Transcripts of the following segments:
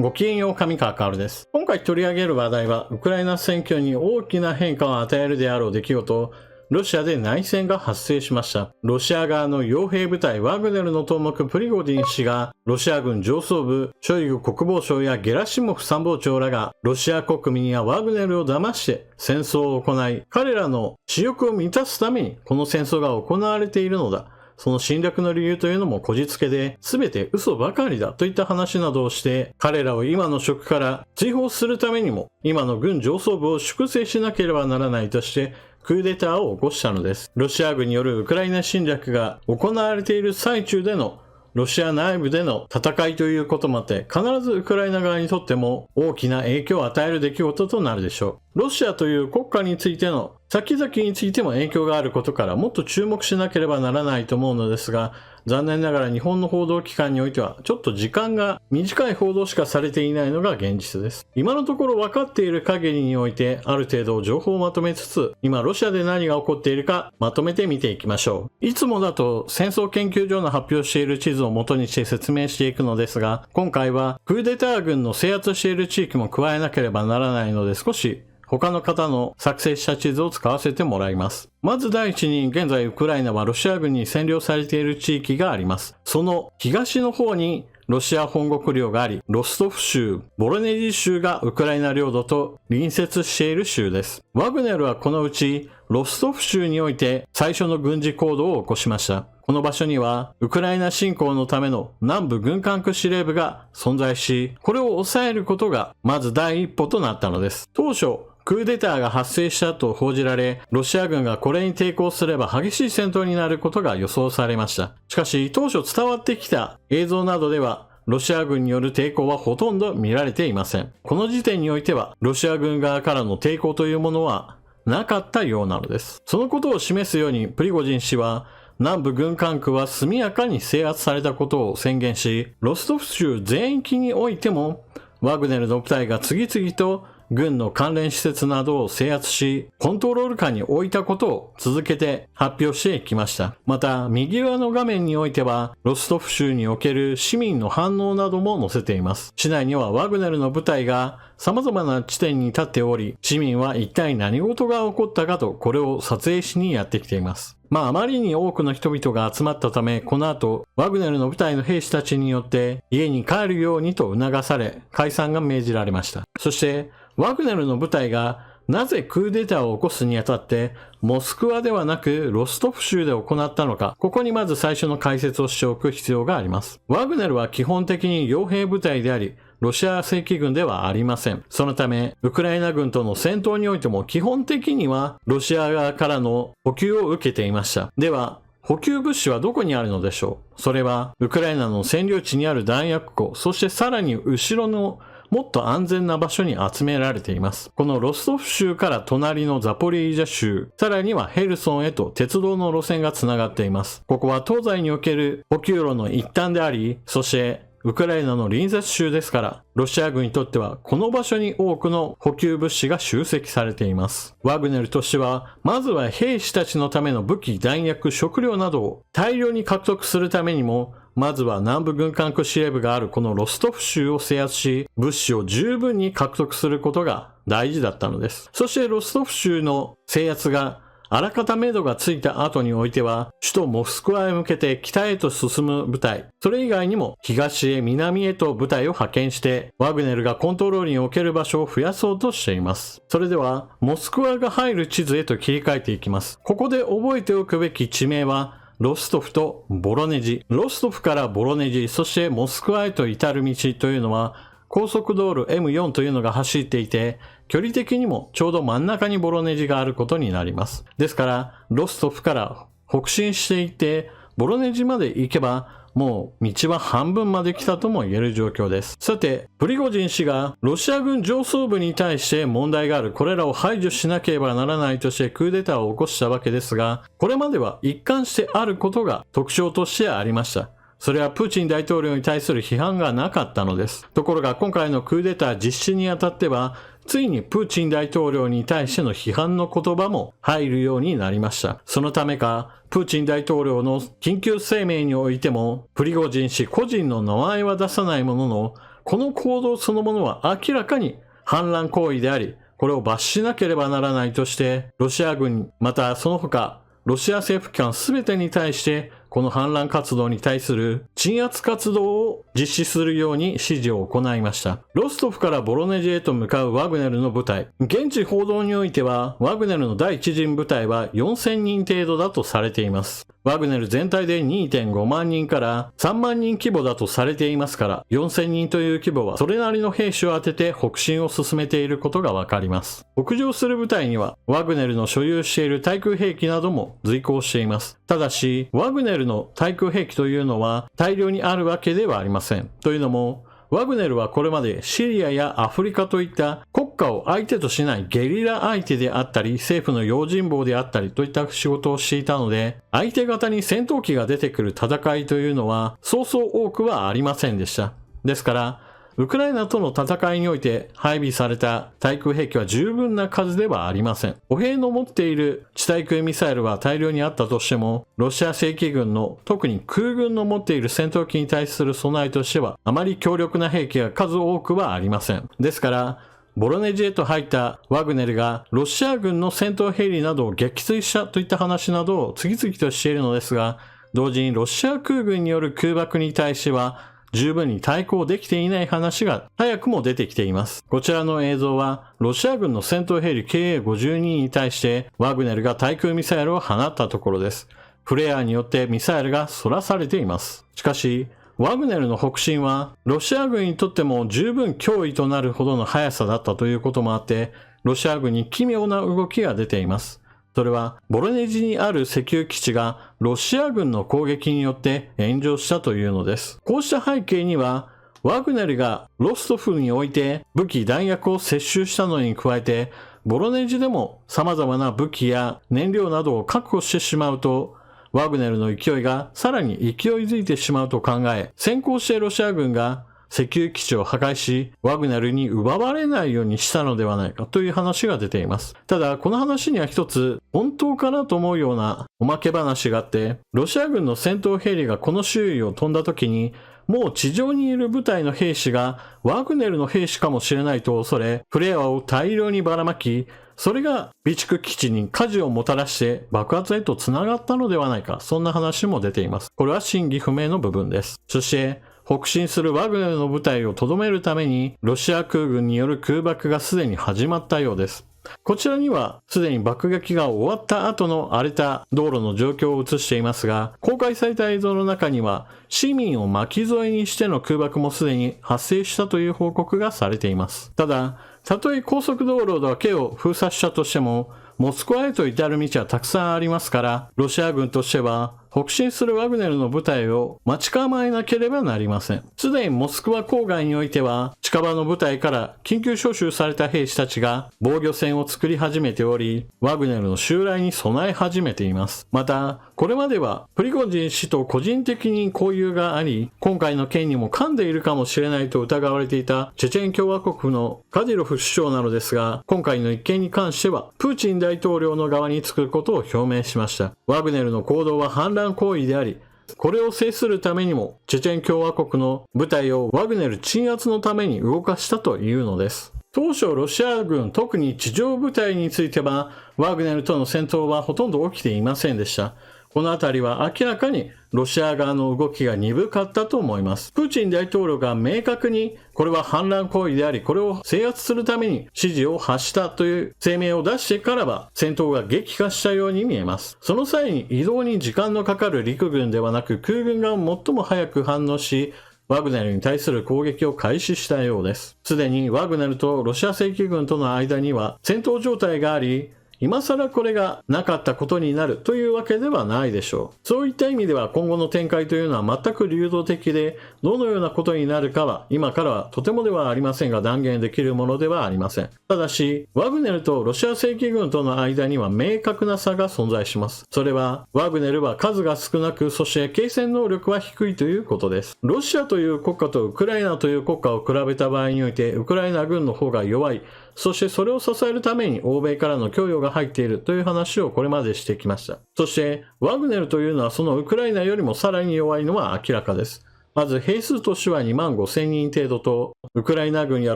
ごきげんよう、上川薫です。今回取り上げる話題は、ウクライナ戦況に大きな変化を与えるであろう出来事、ロシアで内戦が発生しました。ロシア側の傭兵部隊ワグネルの頭目プリゴジン氏が、ロシア軍上層部、ショイグ国防相やゲラシモフ参謀長らが、ロシア国民やワグネルを騙して戦争を行い、彼らの私欲を満たすためにこの戦争が行われているのだ。その侵略の理由というのもこじつけで、全て嘘ばかりだといった話などをして、彼らを今の職から追放するためにも、今の軍上層部を粛清しなければならないとして、クーデターを起こしたのです。ロシア軍によるウクライナ侵略が行われている最中でのロシア内部での戦いということもあって、必ずウクライナ側にとっても大きな影響を与える出来事となるでしょう。ロシアという国家についての先々についても影響があることからもっと注目しなければならないと思うのですが、残念ながら日本の報道機関においてはちょっと時間が短い報道しかされていないのが現実です。今のところ分かっている限りにおいてある程度情報をまとめつつ、今ロシアで何が起こっているかまとめて見ていきましょう。いつもだと戦争研究所の発表している地図を元にして説明していくのですが、今回はクーデター軍の制圧している地域も加えなければならないので、少し他の方の作成した地図を使わせてもらいます。まず第一に、現在ウクライナはロシア軍に占領されている地域があります。その東の方にロシア本国領があり、ロストフ州、ボロネジ州がウクライナ領土と隣接している州です。ワグネルはこのうちロストフ州において最初の軍事行動を起こしました。この場所にはウクライナ侵攻のための南部軍管区司令部が存在し、これを抑えることがまず第一歩となったのです。当初、クーデターが発生したと報じられ、ロシア軍がこれに抵抗すれば激しい戦闘になることが予想されました。しかし、当初伝わってきた映像などでは、ロシア軍による抵抗はほとんど見られていません。この時点においては、ロシア軍側からの抵抗というものはなかったようなのです。そのことを示すように、プリゴジン氏は、南部軍管区は速やかに制圧されたことを宣言し、ロストフ州全域においても、ワグネルの部隊が次々と軍の関連施設などを制圧し、コントロール下に置いたことを続けて発表してきました。また、右側の画面においては、ロストフ州における市民の反応なども載せています。市内にはワグネルの部隊が様々な地点に立っており、市民は一体何事が起こったかとこれを撮影しにやってきています。あまりに多くの人々が集まったため、この後、ワグネルの部隊の兵士たちによって家に帰るようにと促され、解散が命じられました。そして、ワグネルの部隊がなぜクーデターを起こすにあたって、モスクワではなくロストフ州で行ったのか、ここにまず最初の解説をしておく必要があります。ワグネルは基本的に傭兵部隊であり、ロシア正規軍ではありません。そのため、ウクライナ軍との戦闘においても基本的にはロシア側からの補給を受けていました。では、補給物資はどこにあるのでしょう？それは、ウクライナの占領地にある弾薬庫、そしてさらに後ろのもっと安全な場所に集められています。このロストフ州から隣のザポリージャ州、さらにはヘルソンへと鉄道の路線がつながっています。ここは東西における補給路の一端であり、そしてウクライナの隣接州ですから、ロシア軍にとってはこの場所に多くの補給物資が集積されています。ワグネルとしては、まずは兵士たちのための武器、弾薬、食料などを大量に獲得するためにも、まずは南部軍管区司令部があるこのロストフ州を制圧し、物資を十分に獲得することが大事だったのです。そしてロストフ州の制圧があらかた目処がついた後においては、首都モスクワへ向けて北へと進む部隊、それ以外にも東へ南へと部隊を派遣して、ワグネルがコントロールにおける場所を増やそうとしています。それでは、モスクワが入る地図へと切り替えていきます。ここで覚えておくべき地名は、ロストフとボロネジ。ロストフからボロネジ、そしてモスクワへと至る道というのは、高速道路 M4 というのが走っていて、距離的にもちょうど真ん中にボロネジがあることになります。ですから、ロストフから北進していって、ボロネジまで行けば、もう道は半分まで来たとも言える状況です。さて、プリゴジン氏がロシア軍上層部に対して問題がある、これらを排除しなければならないとしてクーデターを起こしたわけですが、これまでは一貫してあることが特徴としてありました。それはプーチン大統領に対する批判がなかったのです。ところが今回のクーデター実施にあたっては、ついにプーチン大統領に対しての批判の言葉も入るようになりました。そのためか、プーチン大統領の緊急声明においても、プリゴジン氏個人の名前は出さないものの、この行動そのものは明らかに反乱行為であり、これを罰しなければならないとして、ロシア軍、またその他、ロシア政府機関すべてに対して、この反乱活動に対する鎮圧活動を実施するように指示を行いました。ロストフからボロネジへと向かうワグネルの部隊。現地報道においては、ワグネルの第一陣部隊は4000人程度だとされています。ワグネル全体で 2.5 万人から3万人規模だとされていますから、4000人という規模はそれなりの兵士を当てて北進を進めていることがわかります。北上する部隊には、ワグネルの所有している対空兵器なども随行しています。ただし、ワグネルの対空兵器というのは大量にあるわけではありません。というのも、ワグネルはこれまでシリアやアフリカといった国家を相手としないゲリラ相手であったり、政府の用心棒であったりといった仕事をしていたので、相手方に戦闘機が出てくる戦いというのはそうそう多くはありませんでした。ですから、ウクライナとの戦いにおいて配備された対空兵器は十分な数ではありません。歩兵の持っている地対空ミサイルは大量にあったとしても、ロシア正規軍の特に空軍の持っている戦闘機に対する備えとしては、あまり強力な兵器が数多くはありません。ですから、ボロネジへと入ったワグネルがロシア軍の戦闘ヘリなどを撃墜したといった話などを次々としているのですが、同時にロシア空軍による空爆に対しては、十分に対抗できていない話が早くも出てきています。こちらの映像は、ロシア軍の戦闘ヘリ KA-52 に対してワグネルが対空ミサイルを放ったところです。フレアによってミサイルが反らされています。しかし、ワグネルの北進は、ロシア軍にとっても十分脅威となるほどの速さだったということもあって、ロシア軍に奇妙な動きが出ています。それは、ボロネジにある石油基地がロシア軍の攻撃によって炎上したというのです。こうした背景には、ワグネルがロストフにおいて武器弾薬を接収したのに加えて、ボロネジでも様々な武器や燃料などを確保してしまうと、ワグネルの勢いがさらに勢いづいてしまうと考え、先行してロシア軍が石油基地を破壊し、ワグネルに奪われないようにしたのではないかという話が出ています。ただ、この話には一つ、本当かなと思うようなおまけ話があって、ロシア軍の戦闘ヘリがこの周囲を飛んだ時に、もう地上にいる部隊の兵士がワグネルの兵士かもしれないと恐れ、フレアを大量にばらまき、それが備蓄基地に火事をもたらして爆発へと繋がったのではないか、そんな話も出ています。これは真偽不明の部分です。そして、北進するワグネルの部隊を留めるために、ロシア空軍による空爆がすでに始まったようです。こちらにはすでに爆撃が終わった後の荒れた道路の状況を映していますが、公開された映像の中には市民を巻き添えにしての空爆もすでに発生したという報告がされています。ただ、たとえ高速道路だけを封鎖したとしても、モスクワへと至る道はたくさんありますから、ロシア軍としては北進するワグネルの部隊を待ち構えなければなりません。すでにモスクワ郊外においては、近場の部隊から緊急招集された兵士たちが防御線を作り始めており、ワグネルの襲来に備え始めています。また、これまではプリゴジン氏と個人的に交友があり、今回の件にも噛んでいるかもしれないと疑われていたチェチェン共和国のカディロフ首相なのですが、今回の一件に関しては、プーチン大統領の側につくことを表明しました。ワグネルの行動は反乱行為であり、これを制するためにも、チェチェン共和国の部隊をワグネル鎮圧のために動かしたというのです。当初ロシア軍、特に地上部隊については、ワグネルとの戦闘はほとんど起きていませんでした。このあたりは明らかにロシア側の動きが鈍かったと思います。プーチン大統領が明確にこれは反乱行為であり、これを制圧するために指示を発したという声明を出してからは戦闘が激化したように見えます。その際に移動に時間のかかる陸軍ではなく空軍が最も早く反応し、ワグネルに対する攻撃を開始したようです。すでにワグネルとロシア正規軍との間には戦闘状態があり、今更これがなかったことになるというわけではないでしょう。そういった意味では今後の展開というのは全く流動的で、どのようなことになるかは今からはとてもではありませんが断言できるものではありません。ただし、ワグネルとロシア正規軍との間には明確な差が存在します。それは、ワグネルは数が少なく、そして継戦能力は低いということです。ロシアという国家とウクライナという国家を比べた場合において、ウクライナ軍の方が弱い。そしてそれを支えるために欧米からの供与が入っているという話をこれまでしてきました。そしてワグネルというのはそのウクライナよりもさらに弱いのは明らかです。まず兵数としては2万5千人程度と、ウクライナ軍や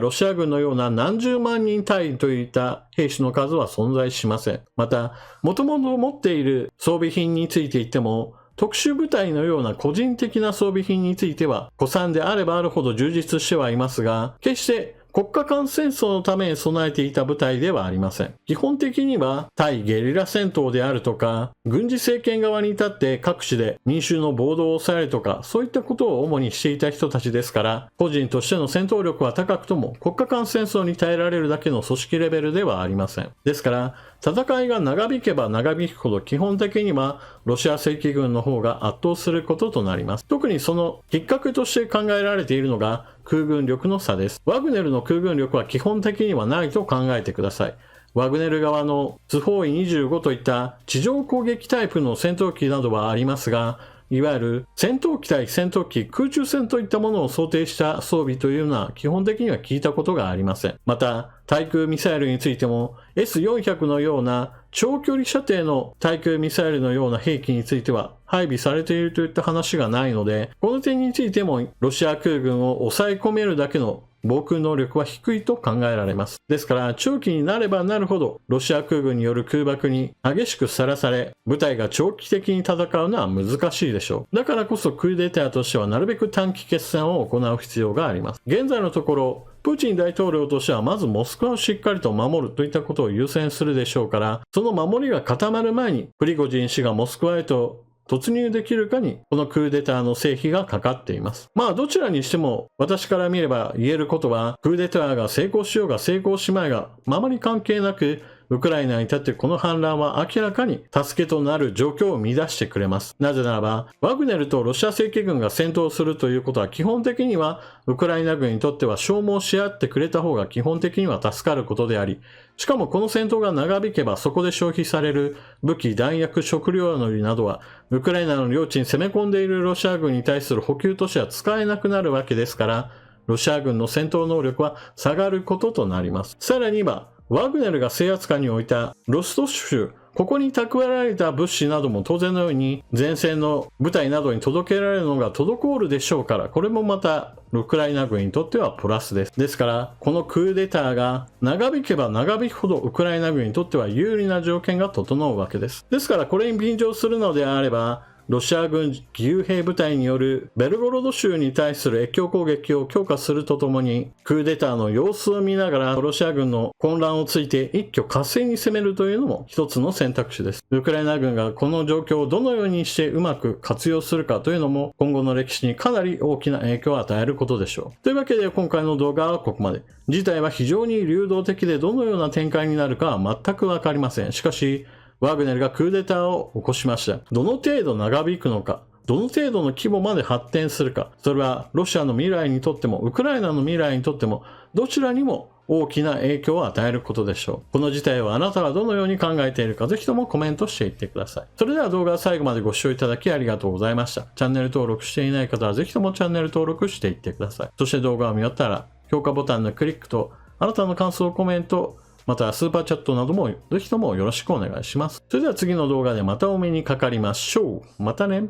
ロシア軍のような何十万人単位といった兵士の数は存在しません。また、もともと持っている装備品について言っても、特殊部隊のような個人的な装備品については、古参であればあるほど充実してはいますが、決して国家間戦争のために備えていた部隊ではありません。基本的には対ゲリラ戦闘であるとか、軍事政権側に立って各地で民衆の暴動を抑えるとか、そういったことを主にしていた人たちですから、個人としての戦闘力は高くとも国家間戦争に耐えられるだけの組織レベルではありません。ですから、戦いが長引けば長引くほど基本的にはロシア正規軍の方が圧倒することとなります。特にそのきっかけとして考えられているのが空軍力の差です。ワグネルの空軍力は基本的にはないと考えてください。ワグネル側のツフォーイ25といった地上攻撃タイプの戦闘機などはありますが、いわゆる戦闘機対戦闘機、空中戦といったものを想定した装備というのは基本的には聞いたことがありません。また、対空ミサイルについても S400 のような長距離射程の対空ミサイルのような兵器については配備されているといった話がないので、この点についてもロシア空軍を抑え込めるだけの防空能力は低いと考えられます。ですから、長期になればなるほど、ロシア空軍による空爆に激しくさらされ、部隊が長期的に戦うのは難しいでしょう。だからこそクーデターとしてはなるべく短期決戦を行う必要があります。現在のところ、プーチン大統領としてはまずモスクワをしっかりと守るといったことを優先するでしょうから、その守りが固まる前に、プリゴジン氏がモスクワへと突入できるかに、このクーデターの成否がかかっています。まあ、どちらにしても、私から見れば言えることは、クーデターが成功しようが成功しまいが、あまり関係なく、ウクライナに至ってこの反乱は明らかに助けとなる状況を生み出してくれます。なぜならば、ワグネルとロシア正規軍が戦闘するということは基本的には、ウクライナ軍にとっては消耗し合ってくれた方が基本的には助かることであり、しかもこの戦闘が長引けばそこで消費される武器、弾薬、食料のりなどは、ウクライナの領地に攻め込んでいるロシア軍に対する補給としては使えなくなるわけですから、ロシア軍の戦闘能力は下がることとなります。さらには、ワグネルが制圧下に置いたロスト州、ここに蓄えられた物資なども当然のように前線の部隊などに届けられるのが滞るでしょうから、これもまたウクライナ軍にとってはプラスです。ですから、このクーデターが長引けば長引くほどウクライナ軍にとっては有利な条件が整うわけです。ですから、これに便乗するのであれば、ロシア軍義勇兵部隊によるベルゴロド州に対する越境攻撃を強化するとともに、クーデターの様子を見ながらロシア軍の混乱をついて一挙合戦に攻めるというのも一つの選択肢です。ウクライナ軍がこの状況をどのようにしてうまく活用するかというのも今後の歴史にかなり大きな影響を与えることでしょう。というわけで今回の動画はここまで。事態は非常に流動的でどのような展開になるかは全くわかりません。しかし、ワグネルがクーデターを起こしました。どの程度長引くのか、どの程度の規模まで発展するか、それはロシアの未来にとっても、ウクライナの未来にとっても、どちらにも大きな影響を与えることでしょう。この事態をあなたはどのように考えているか、ぜひともコメントしていってください。それでは動画を最後までご視聴いただきありがとうございました。チャンネル登録していない方はぜひともチャンネル登録していってください。そして動画を見終わったら、評価ボタンのクリックと、あなたの感想、コメント、またスーパーチャットなどもぜひともよろしくお願いします。それでは次の動画でまたお目にかかりましょう。またね。